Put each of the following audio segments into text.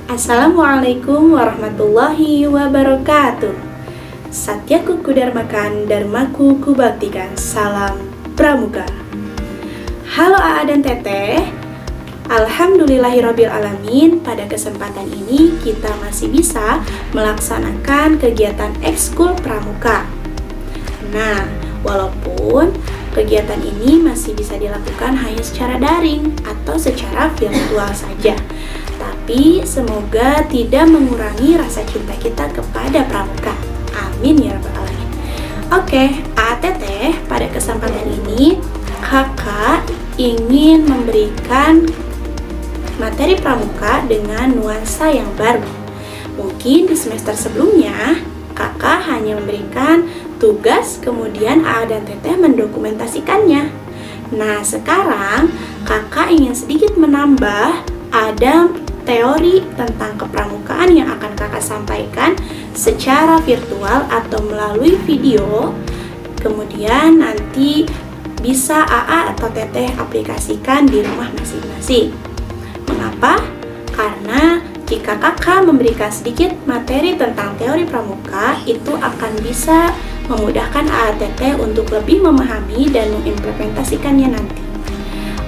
Assalamualaikum warahmatullahi wabarakatuh. Satyaku kudarmakan, dharmaku kubaktikan. Salam Pramuka. Halo AA dan Teteh. Alhamdulillahirabbil alamin. Pada kesempatan ini kita masih bisa melaksanakan kegiatan ekskul Pramuka. Nah, walaupun kegiatan ini masih bisa dilakukan hanya secara daring atau secara virtual saja, tapi semoga tidak mengurangi rasa cinta kita kepada Pramuka. Amin ya rabbal alamin. Oke, Teteh, pada kesempatan ini kakak ingin memberikan materi Pramuka dengan nuansa yang baru. Mungkin di semester sebelumnya kakak hanya memberikan tugas, kemudian AA dan Teteh mendokumentasikannya. Nah, sekarang kakak ingin sedikit menambah, ada teori tentang kepramukaan yang akan kakak sampaikan secara virtual atau melalui video. Kemudian nanti bisa AA atau Teteh aplikasikan di rumah masing-masing. Mengapa? Karena jika kakak memberikan sedikit materi tentang teori pramuka, itu akan bisa memudahkan AA Teteh untuk lebih memahami dan mengimplementasikannya nanti.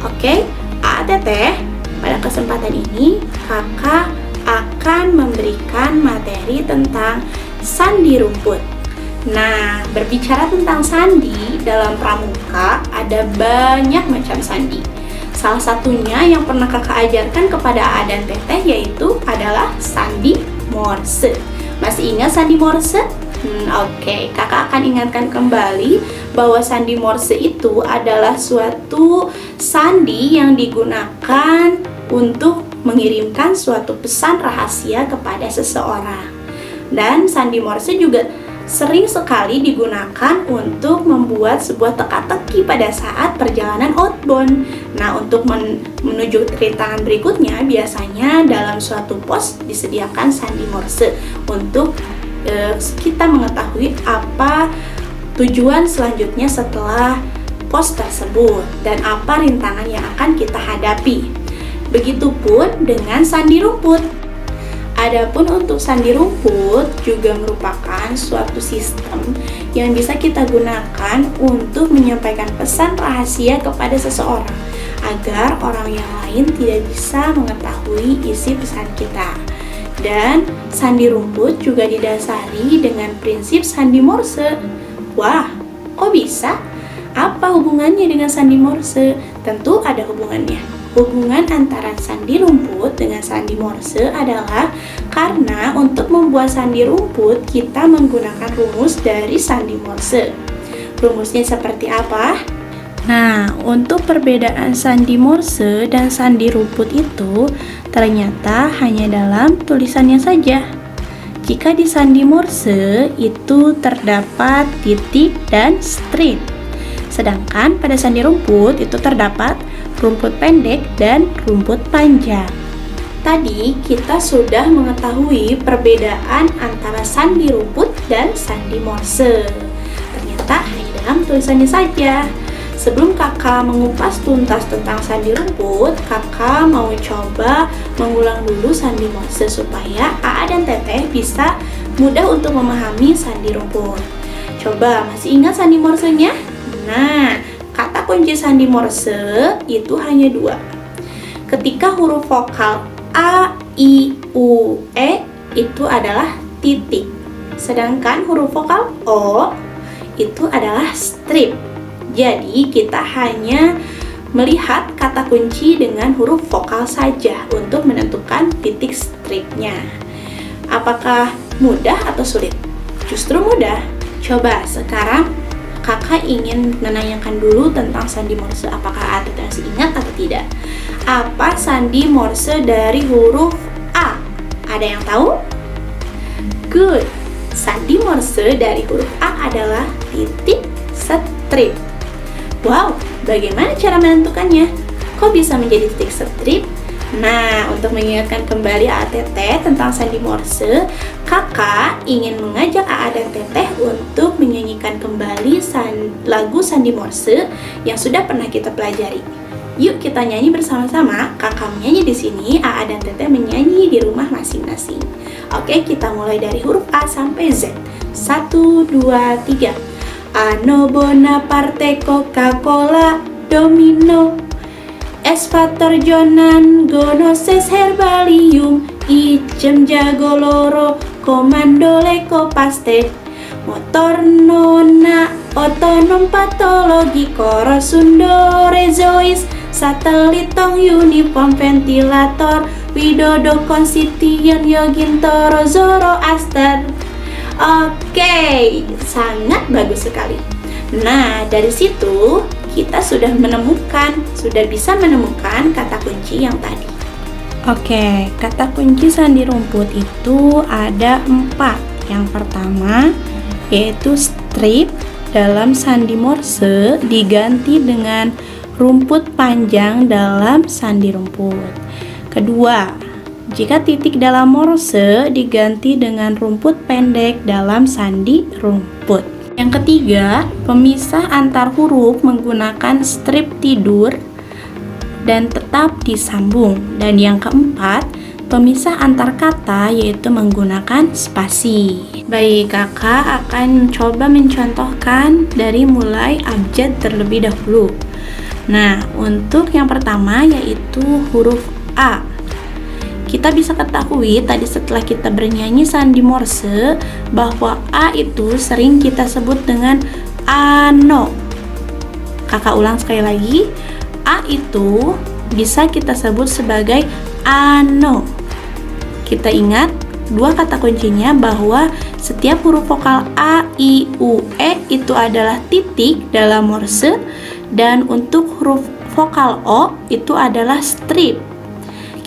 Oke, AA Teteh, pada kesempatan ini kakak akan memberikan materi tentang sandi rumput. Nah, berbicara tentang sandi dalam pramuka, ada banyak macam sandi. Salah satunya yang pernah kakak ajarkan kepada AA dan Teteh yaitu adalah sandi Morse. Masih ingat sandi Morse? Oke, kakak akan ingatkan kembali bahwa sandi Morse itu adalah suatu sandi yang digunakan untuk mengirimkan suatu pesan rahasia kepada seseorang. Dan sandi Morse juga sering sekali digunakan untuk membuat sebuah teka-teki pada saat perjalanan outbound. Nah, untuk menuju rintangan berikutnya, biasanya dalam suatu pos disediakan sandi Morse untuk kita mengetahui apa tujuan selanjutnya setelah pos tersebut dan apa rintangan yang akan kita hadapi. Begitupun dengan sandi rumput. Adapun untuk sandi rumput juga merupakan suatu sistem yang bisa kita gunakan untuk menyampaikan pesan rahasia kepada seseorang agar orang yang lain tidak bisa mengetahui isi pesan kita. Dan sandi rumput juga didasari dengan prinsip sandi Morse. Wah, kok bisa? Apa hubungannya dengan sandi Morse? Tentu ada hubungannya. Hubungan antara sandi rumput dengan sandi Morse adalah karena untuk membuat sandi rumput kita menggunakan rumus dari sandi Morse. Rumusnya seperti apa? Nah, untuk perbedaan sandi Morse dan sandi rumput itu ternyata hanya dalam tulisannya saja. Jika di sandi Morse itu terdapat titik dan strip, sedangkan pada sandi rumput itu terdapat rumput pendek dan rumput panjang. Tadi kita sudah mengetahui perbedaan antara sandi rumput dan sandi Morse. Ternyata hanya dalam tulisannya saja. Sebelum kakak mengupas tuntas tentang sandi rumput, kakak mau coba mengulang dulu sandi Morse supaya AA dan Teteh bisa mudah untuk memahami sandi rumput. Coba, masih ingat sandi Morse-nya? Nah, kata kunci sandi Morse itu hanya dua. Ketika huruf vokal A, I, U, E itu adalah titik. Sedangkan huruf vokal O itu adalah strip. Jadi kita hanya melihat kata kunci dengan huruf vokal saja untuk menentukan titik stripnya. Apakah mudah atau sulit? Justru mudah. Coba sekarang kakak ingin menanyakan dulu tentang sandi Morse. Apakah Teteh masih ingat atau tidak? Apa sandi Morse dari huruf A? Ada yang tahu? Good. Sandi Morse dari huruf A adalah titik strip. Wow, bagaimana cara menentukannya? Kok bisa menjadi titik strip? Nah, untuk mengingatkan kembali AA Teteh tentang sandi Morse, kakak ingin mengajak AA dan Teteh untuk menyanyikan kembali lagu sandi Morse yang sudah pernah kita pelajari. Yuk kita nyanyi bersama-sama. Kakak menyanyi di sini, AA dan Teteh menyanyi di rumah masing-masing. Oke, kita mulai dari huruf A sampai Z. 1, 2, 3. Ano Bonaparte Coca-Cola Domino Esfator Jonan Gonoses Herbalium Ijem Jago Loro Komando Leko Paste Motor Nona Otonom Patologi Korosundo Rezois Satelit Tong Uniform Ventilator Widodo Konsitian Yogintoro Zoro Aster. Oke, sangat bagus sekali. Nah, dari situ kita sudah bisa menemukan kata kunci yang tadi. Oke, kata kunci sandi rumput itu ada 4. Yang pertama yaitu strip dalam sandi Morse diganti dengan rumput panjang dalam sandi rumput. Kedua, jika titik dalam Morse diganti dengan rumput pendek dalam sandi rumput. Yang ketiga, pemisah antar huruf menggunakan strip tidur dan tetap disambung. Dan yang keempat, pemisah antar kata yaitu menggunakan spasi. Baik, kakak akan coba mencontohkan dari mulai abjad terlebih dahulu. Nah, untuk yang pertama yaitu huruf A. Kita bisa ketahui tadi setelah kita bernyanyi sandi Morse bahwa A itu sering kita sebut dengan ano. Kakak ulang sekali lagi, A itu bisa kita sebut sebagai ano. Kita ingat dua kata kuncinya bahwa setiap huruf vokal A, I, U, E itu adalah titik dalam Morse, dan untuk huruf vokal O itu adalah strip.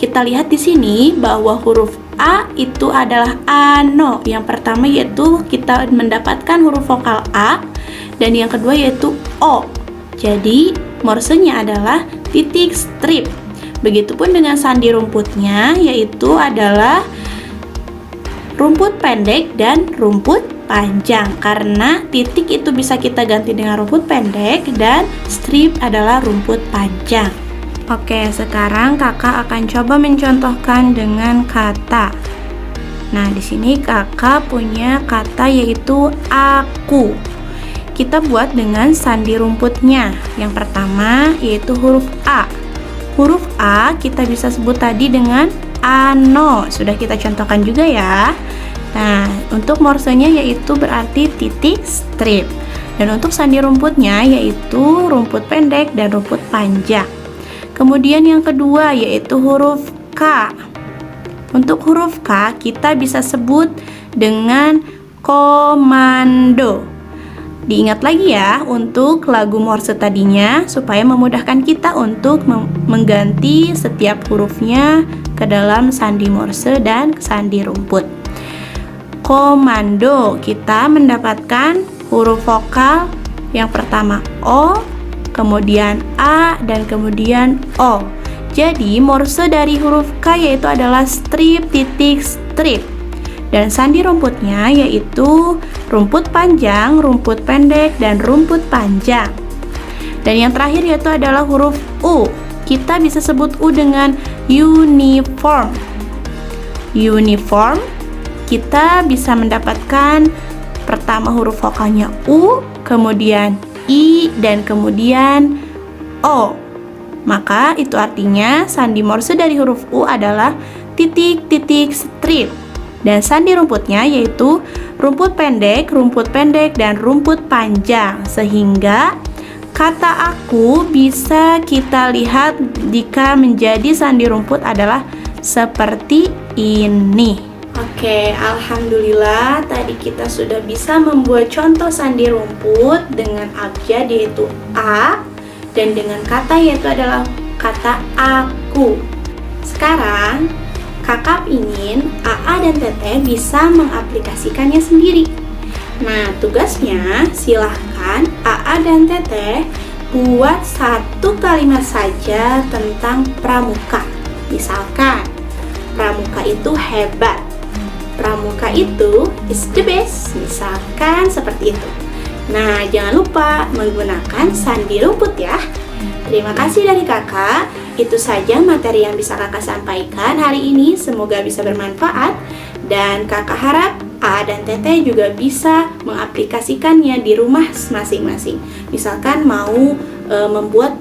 Kita lihat di sini bahwa huruf A itu adalah ano. Yang pertama yaitu kita mendapatkan huruf vokal A, dan yang kedua yaitu O. Jadi morsenya adalah titik strip. Begitupun dengan sandi rumputnya, yaitu adalah rumput pendek dan rumput panjang. Karena titik itu bisa kita ganti dengan rumput pendek dan strip adalah rumput panjang. Oke, sekarang kakak akan coba mencontohkan dengan kata. Nah, di sini kakak punya kata yaitu aku. Kita buat dengan sandi rumputnya. Yang pertama yaitu huruf A. Huruf A kita bisa sebut tadi dengan ano. Sudah kita contohkan juga ya. Nah, untuk morsenya yaitu berarti titik strip. Dan untuk sandi rumputnya yaitu rumput pendek dan rumput panjang. Kemudian yang kedua yaitu huruf K. Untuk huruf K kita bisa sebut dengan komando. Diingat lagi ya untuk lagu Morse tadinya supaya memudahkan kita untuk mengganti setiap hurufnya ke dalam sandi Morse dan sandi rumput. Komando, kita mendapatkan huruf vokal yang pertama O, kemudian A, dan kemudian O. Jadi Morse dari huruf K yaitu adalah strip titik strip. Dan sandi rumputnya yaitu rumput panjang, rumput pendek, dan rumput panjang. Dan yang terakhir yaitu adalah huruf U. Kita bisa sebut U dengan uniform. Uniform, kita bisa mendapatkan pertama huruf vokalnya U, kemudian I, dan kemudian O. Maka itu artinya sandi Morse dari huruf U adalah titik-titik strip. Dan sandi rumputnya yaitu rumput pendek, dan rumput panjang. Sehingga kata aku bisa kita lihat jika menjadi sandi rumput adalah seperti ini. Oke, alhamdulillah tadi kita sudah bisa membuat contoh sandi rumput dengan abjad yaitu A, dan dengan kata yaitu adalah kata aku. Sekarang kakak ingin AA dan Teteh bisa mengaplikasikannya sendiri. Nah, tugasnya silahkan AA dan Teteh buat satu kalimat saja tentang pramuka. Misalkan, pramuka itu hebat, pramuka itu is the best. Misalkan seperti itu. Nah, jangan lupa menggunakan sandi rumput ya. Terima kasih dari kakak. Itu saja materi yang bisa kakak sampaikan hari ini. Semoga bisa bermanfaat. Dan kakak harap A dan Teteh juga bisa mengaplikasikannya di rumah masing-masing. Misalkan mau membuat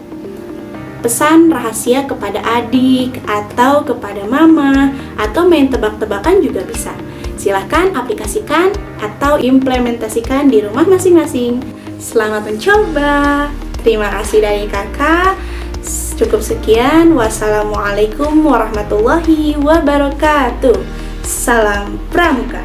pesan rahasia kepada adik atau kepada mama, atau main tebak-tebakan juga bisa. Silahkan aplikasikan atau implementasikan di rumah masing-masing. Selamat mencoba. Terima kasih dari kakak. Cukup sekian. Wassalamualaikum warahmatullahi wabarakatuh. Salam Pramuka.